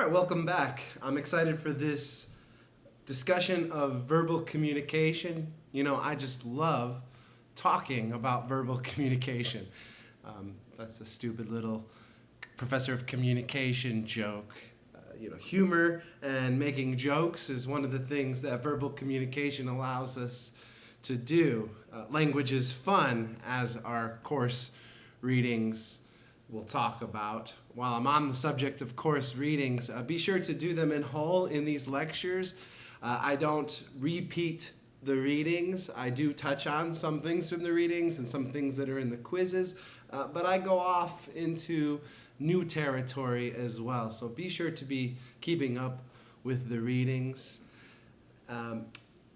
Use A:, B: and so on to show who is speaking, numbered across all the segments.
A: right, welcome back. I'm excited for this discussion of verbal communication. I just love talking about verbal communication. That's a stupid little professor of communication joke. Humor and making jokes is one of the things that verbal communication allows us to do. Language is fun, as our course readings will talk about. While I'm on the subject of course readings, be sure to do them in whole in these lectures. I don't repeat the readings. I do touch on some things from the readings and some things that are in the quizzes, but I go off into new territory as well. So be sure to be keeping up with the readings. I'm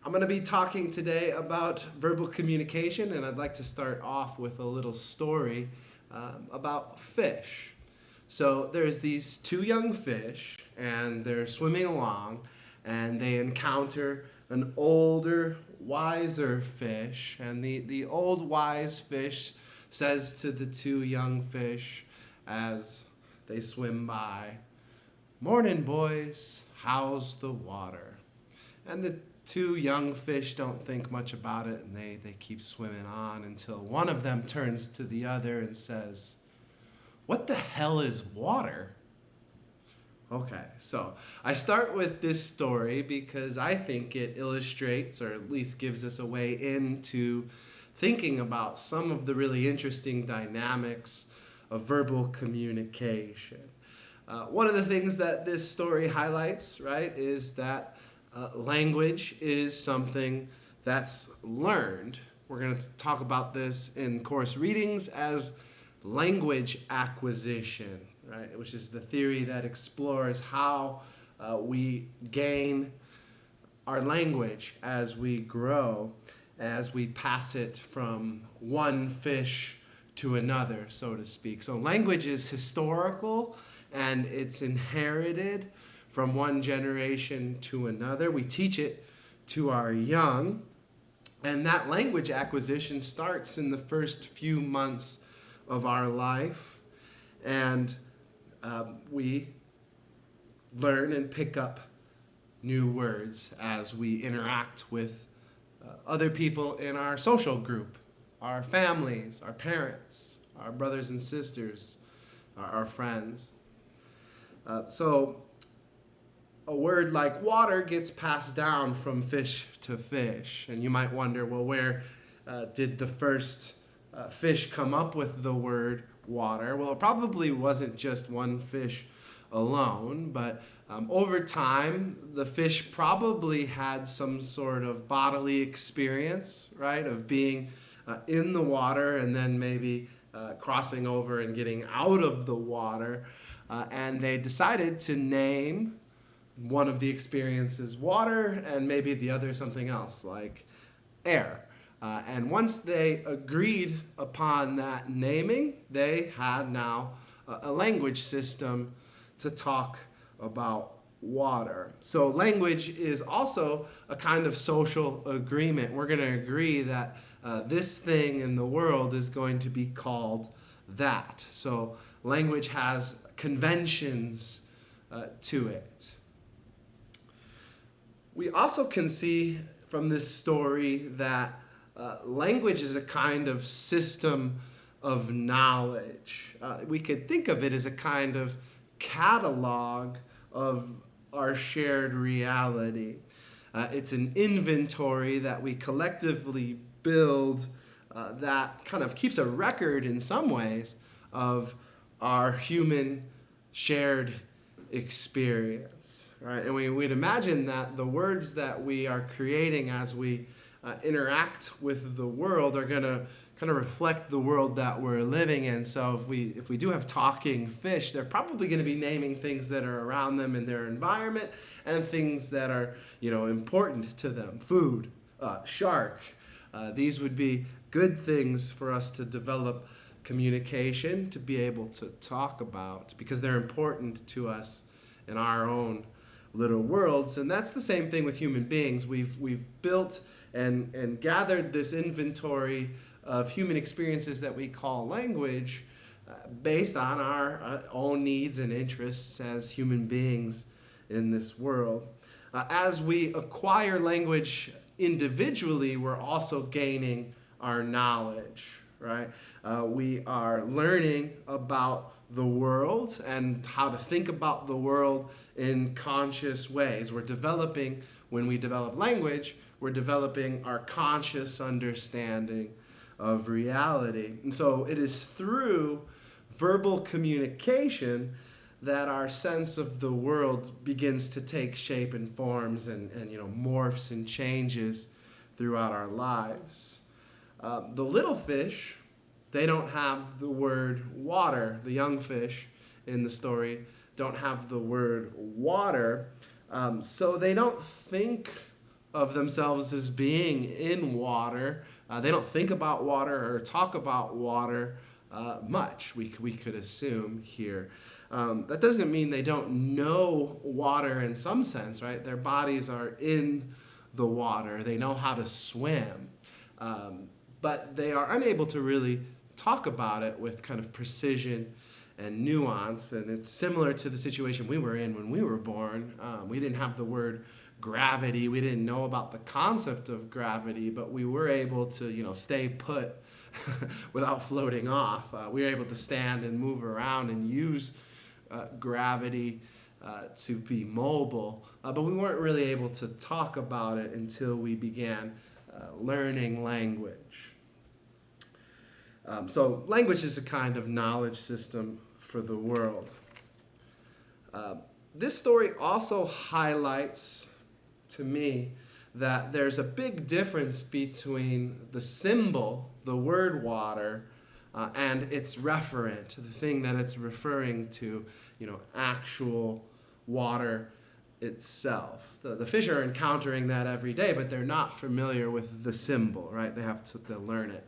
A: going to be talking today about verbal communication, and I'd like to start off with a little story about fish. So there's these two young fish, and they're swimming along, and they encounter an older, wiser fish, and the old wise fish says to the two young fish as they swim by, "Morning, boys, how's the water?" And the two young fish don't think much about it, and they keep swimming on until one of them turns to the other and says, "What the hell is water?" Okay, so I start with this story because I think it illustrates, or at least gives us a way into thinking about some of the really interesting dynamics of verbal communication. One of the things that this story highlights, right, is that language is something that's learned. We're going to talk about this in course readings as language acquisition, right, which is the theory that explores how we gain our language as we grow, as we pass it from one fish to another, so to speak. So language is historical and it's inherited from one generation to another. We teach it to our young, and that language acquisition starts in the first few months of our life, and we learn and pick up new words as we interact with other people in our social group, our families, our parents, our brothers and sisters, our friends. So a word like water gets passed down from fish to fish. And you might wonder, well, where did the first fish come up with the word water? Well, it probably wasn't just one fish alone, but over time, the fish probably had some sort of bodily experience, right, of being in the water and then maybe crossing over and getting out of the water. And they decided to name one of the experiences water and maybe the other something else like air. And once they agreed upon that naming, they had now a language system to talk about water. So language is also a kind of social agreement. We're going to agree that this thing in the world is going to be called that. So language has conventions to it. We also can see from this story that language is a kind of system of knowledge. We could think of it as a kind of catalog of our shared reality. It's an inventory that we collectively build that kind of keeps a record in some ways of our human shared experience, right? And we'd imagine that the words that we are creating as we interact with the world are going to kind of reflect the world that we're living in. So if we do have talking fish, they're probably going to be naming things that are around them in their environment and things that are, important to them. Food, shark. These would be good things for us to develop communication, to be able to talk about, because they're important to us in our own little worlds. And that's the same thing with human beings. We've built and gathered this inventory of human experiences that we call language, based on our own needs and interests as human beings in this world. As we acquire language individually, we're also gaining our knowledge, right? We are learning about the world and how to think about the world in conscious ways. When we develop language, we're developing our conscious understanding of reality. And so it is through verbal communication that our sense of the world begins to take shape and forms and morphs and changes throughout our lives. The little fish, they don't have the word water. The young fish in the story don't have the word water, so they don't think of themselves as being in water. They don't think about water or talk about water much, we could assume here. That doesn't mean they don't know water in some sense, right? Their bodies are in the water. They know how to swim. But they are unable to really talk about it with kind of precision and nuance. And it's similar to the situation we were in when we were born. We didn't have the word gravity. We didn't know about the concept of gravity, but we were able to, stay put without floating off. We were able to stand and move around and use gravity to be mobile, but we weren't really able to talk about it until we began learning language. So language is a kind of knowledge system for the world. This story also highlights to me that there's a big difference between the symbol, the word water, and its referent, the thing that it's referring to, actual water itself. The fish are encountering that every day, but they're not familiar with the symbol, right? They have to learn it.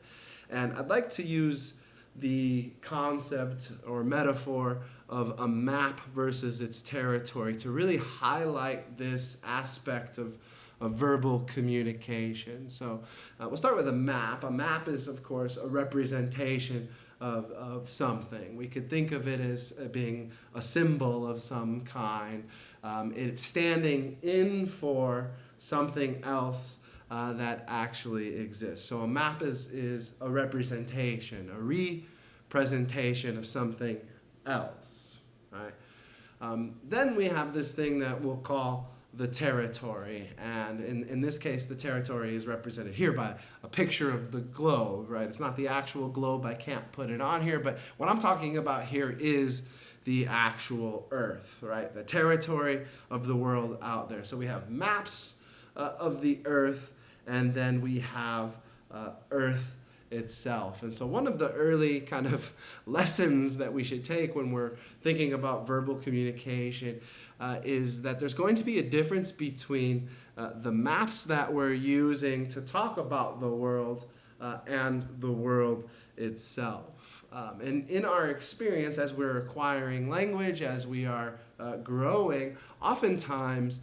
A: And I'd like to use the concept or metaphor of a map versus its territory to really highlight this aspect of verbal communication. So we'll start with a map. A map is, of course, a representation of something. We could think of it as being a symbol of some kind. It's standing in for something else that actually exists. So a map is a representation, a representation of something else, right? Then we have this thing that we'll call the territory, and in this case the territory is represented here by a picture of the globe, right? It's not the actual globe, I can't put it on here, but what I'm talking about here is the actual earth, right? The territory of the world out there. So we have maps of the earth, and then we have earth itself. And so one of the early kind of lessons that we should take when we're thinking about verbal communication is that there's going to be a difference between the maps that we're using to talk about the world and the world itself. And in our experience, as we're acquiring language, as we are growing, oftentimes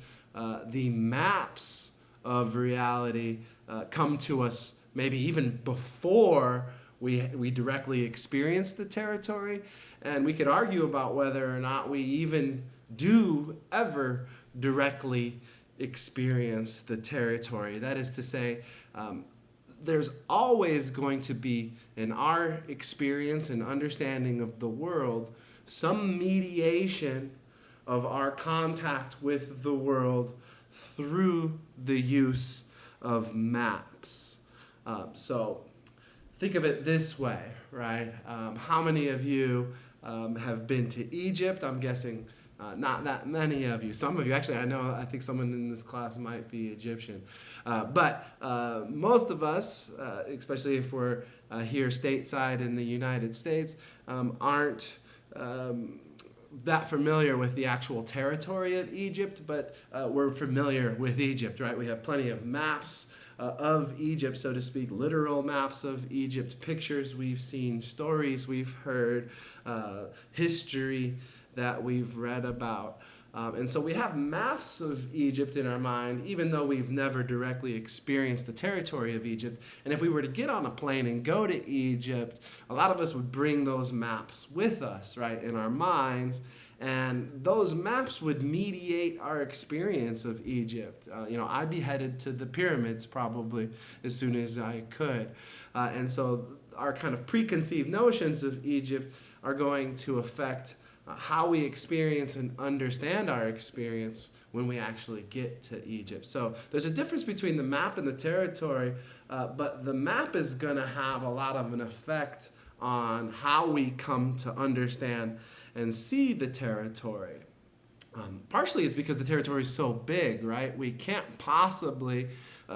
A: the maps of reality come to us maybe even before we directly experience the territory. And we could argue about whether or not we even do ever directly experience the territory. That is to say, there's always going to be, in our experience and understanding of the world, some mediation of our contact with the world through the use of maps. So think of it this way, right? How many of you have been to Egypt? I'm guessing not that many of you. Some of you, actually, I think someone in this class might be Egyptian. But most of us, especially if we're here stateside in the United States, aren't that familiar with the actual territory of Egypt, but we're familiar with Egypt, right? We have plenty of maps of Egypt, so to speak, literal maps of Egypt, pictures we've seen, stories we've heard, history that we've read about. And so we have maps of Egypt in our mind, even though we've never directly experienced the territory of Egypt. And if we were to get on a plane and go to Egypt, a lot of us would bring those maps with us, right, in our minds. And those maps would mediate our experience of Egypt. I'd be headed to the pyramids probably as soon as I could. And so our kind of preconceived notions of Egypt are going to affect how we experience and understand our experience when we actually get to Egypt. So there's a difference between the map and the territory, but the map is going to have a lot of an effect on how we come to understand and see the territory. Partially it's because the territory is so big, right? We can't possibly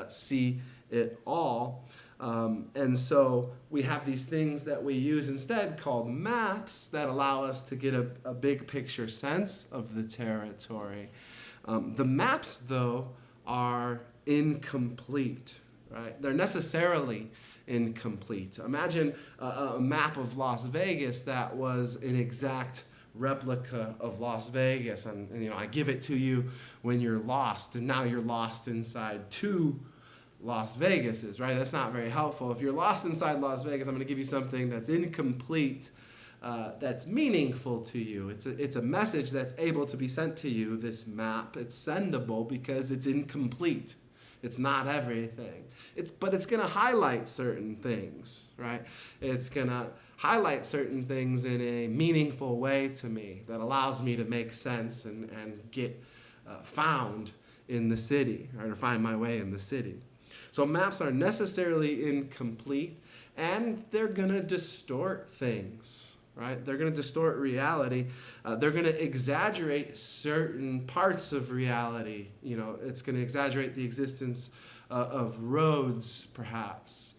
A: see it all. And so we have these things that we use instead called maps that allow us to get a big picture sense of the territory. The maps, though, are incomplete, right? They're necessarily incomplete. Imagine a map of Las Vegas that was an exact replica of Las Vegas, and I give it to you when you're lost, and now you're lost inside two Las Vegases, right? That's not very helpful. If you're lost inside Las Vegas, I'm going to give you something that's incomplete, that's meaningful to you. It's a message that's able to be sent to you, this map. It's sendable because it's incomplete. It's not everything. But it's going to highlight certain things, right? It's going to highlight certain things in a meaningful way to me that allows me to make sense and get found in the city, or to find my way in the city. So maps are necessarily incomplete, and they're going to distort things, right? They're going to distort reality. They're going to exaggerate certain parts of reality. It's going to exaggerate the existence of roads, perhaps.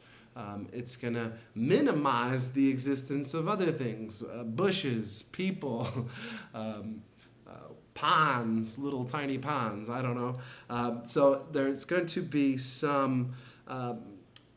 A: It's going to minimize the existence of other things, bushes, people, ponds, little tiny ponds, I don't know. So there's going to be some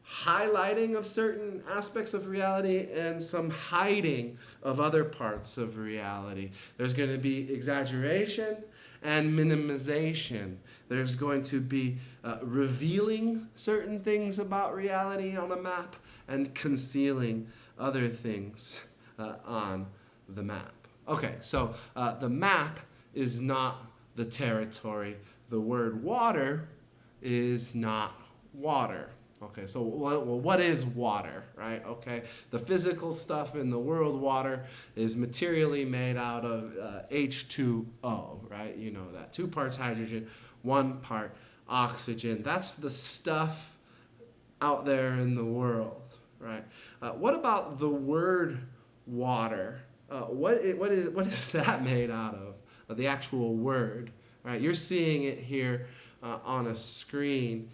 A: highlighting of certain aspects of reality and some hiding of other parts of reality. There's going to be exaggeration and minimization. There's going to be revealing certain things about reality on a map and concealing other things on the map. Okay, so the map is not the territory. The word water is not water. Okay, so what is water, right? Okay, the physical stuff in the world, water, is materially made out of H2O, right? You know that. 2 parts hydrogen, 1 part oxygen. That's the stuff out there in the world, right? What about the word water? What is that made out of? The actual word, right? You're seeing it here on a screen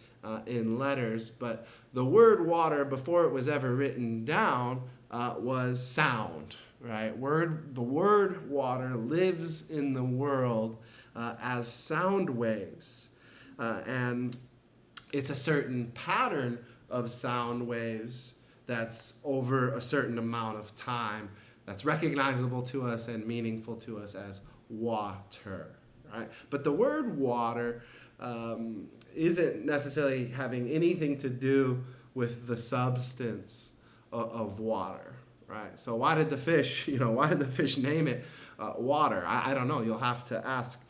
A: in letters, but the word water, before it was ever written down, was sound, right? The word water lives in the world as sound waves, and it's a certain pattern of sound waves that's over a certain amount of time that's recognizable to us and meaningful to us as water, right? But the word water isn't necessarily having anything to do with the substance of water, right? So why did the fish name it water? I don't know. You'll have to ask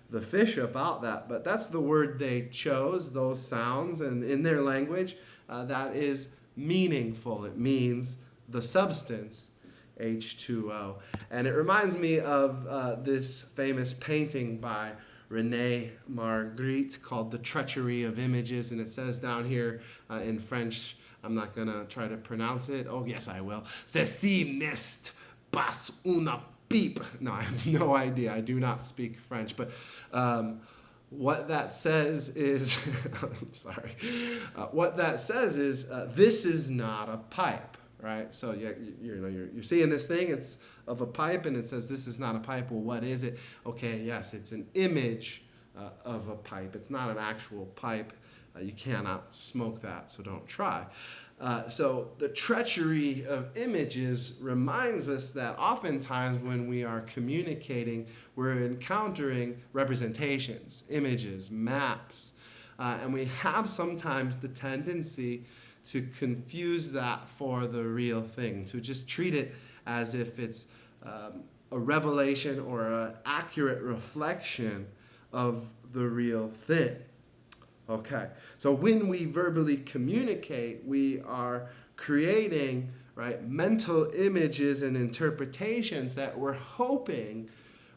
A: the fish about that. But that's the word they chose, those sounds, and in their language, that is meaningful. It means the substance, H2O. And it reminds me of this famous painting by René Magritte called The Treachery of Images, and it says down here in French, I'm not going to try to pronounce it. Oh, yes, I will. Ceci n'est pas une pipe. No, I have no idea. I do not speak French, but what that says is, I'm sorry, what that says is this is not a pipe. Right, so you're seeing this thing. It's of a pipe, and it says this is not a pipe. Well, what is it? Okay, yes, it's an image of a pipe. It's not an actual pipe. You cannot smoke that, so don't try. So the treachery of images reminds us that oftentimes when we are communicating, we're encountering representations, images, maps, and we have sometimes the tendency to confuse that for the real thing, to just treat it as if it's a revelation or an accurate reflection of the real thing. Okay, so when we verbally communicate, we are creating, right, mental images and interpretations that we're hoping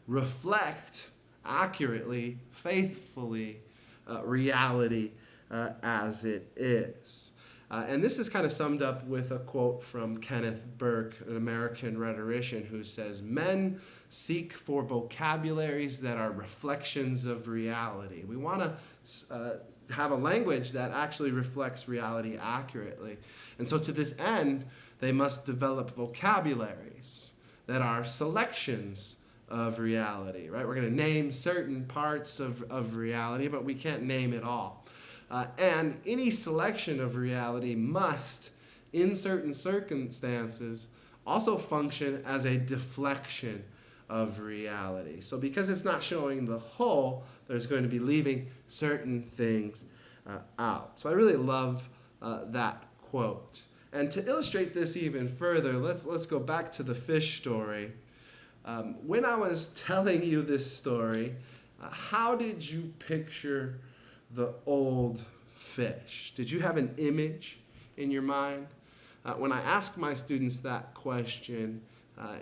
A: reflect accurately, faithfully, reality as it is. And this is kind of summed up with a quote from Kenneth Burke, an American rhetorician, who says, "Men seek for vocabularies that are reflections of reality." We want to have a language that actually reflects reality accurately. And so to this end, they must develop vocabularies that are selections of reality, right? We're going to name certain parts of reality, but we can't name it all. And any selection of reality must, in certain circumstances, also function as a deflection of reality. So because it's not showing the whole, there's going to be leaving certain things out. So I really love that quote. And to illustrate this even further, let's go back to the fish story. When I was telling you this story, how did you picture the old fish? Did you have an image in your mind? When I ask my students that question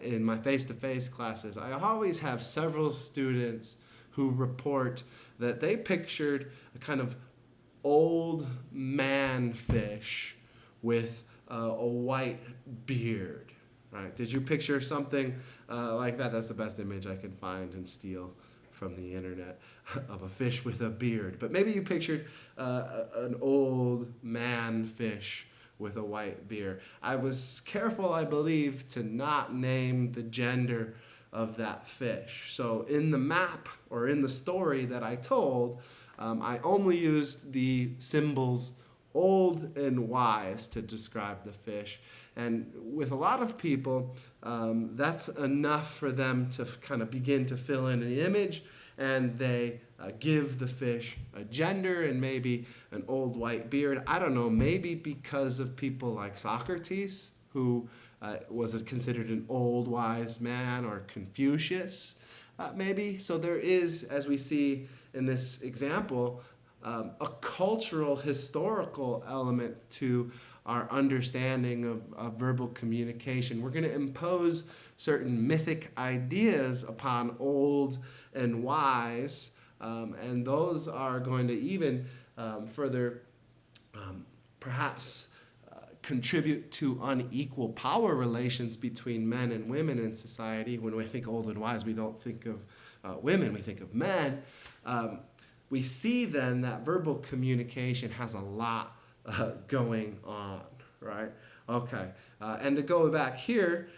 A: in my face-to-face classes, I always have several students who report that they pictured a kind of old man fish with a white beard. Right? Did you picture something like that? That's the best image I can find and steal from the internet of a fish with a beard. But maybe you pictured an old man fish with a white beard. I was careful, I believe, to not name the gender of that fish. So in the map or in the story that I told, I only used the symbols old and wise to describe the fish. And with a lot of people, that's enough for them to kind of begin to fill in an image, and they give the fish a gender and maybe an old white beard. I don't know, maybe because of people like Socrates, who was considered an old wise man, or Confucius, maybe. So there is, as we see in this example, a cultural, historical element to our understanding of verbal communication. We're going to impose certain mythic ideas upon old and wise, and those are going to even further perhaps contribute to unequal power relations between men and women in society. When we think old and wise, we don't think of women, we think of men. We see then that verbal communication has a lot going on, right? Okay, and to go back here,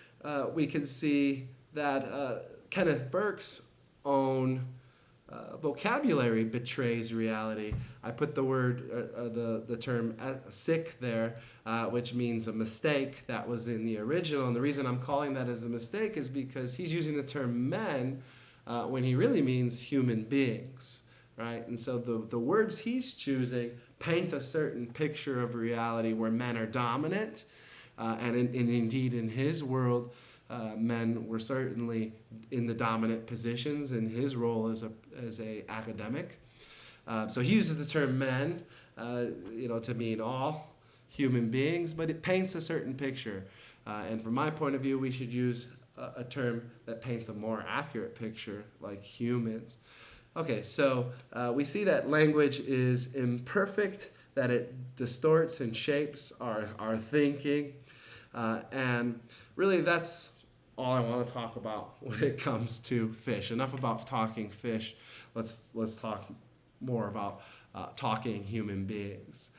A: we can see that Kenneth Burke's own vocabulary betrays reality. I put the word, the term sick there, which means a mistake that was in the original. And the reason I'm calling that as a mistake is because he's using the term men when he really means human beings, right? And so the words he's choosing paint a certain picture of reality where men are dominant, and indeed in his world, men were certainly in the dominant positions in his role as a academic. So he uses the term men, to mean all human beings, but it paints a certain picture. And from my point of view, we should use a term that paints a more accurate picture, like humans. Okay, so we see that language is imperfect, that it distorts and shapes our thinking, and really that's all I want to talk about when it comes to fish. Enough about talking fish. Let's talk more about talking human beings.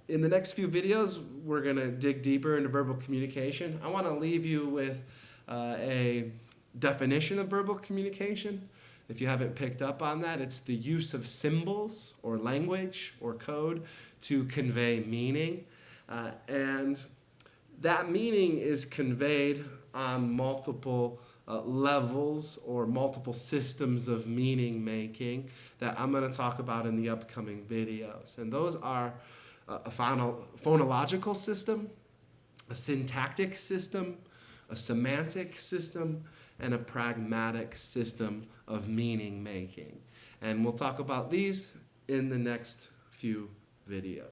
A: In the next few videos, we're going to dig deeper into verbal communication. I want to leave you with a definition of verbal communication, If you haven't picked up on that, it's the use of symbols or language or code to convey meaning. And that meaning is conveyed on multiple levels or multiple systems of meaning making that I'm going to talk about in the upcoming videos. And those are a phonological system, a syntactic system, a semantic system, and a pragmatic system of meaning making. And we'll talk about these in the next few videos.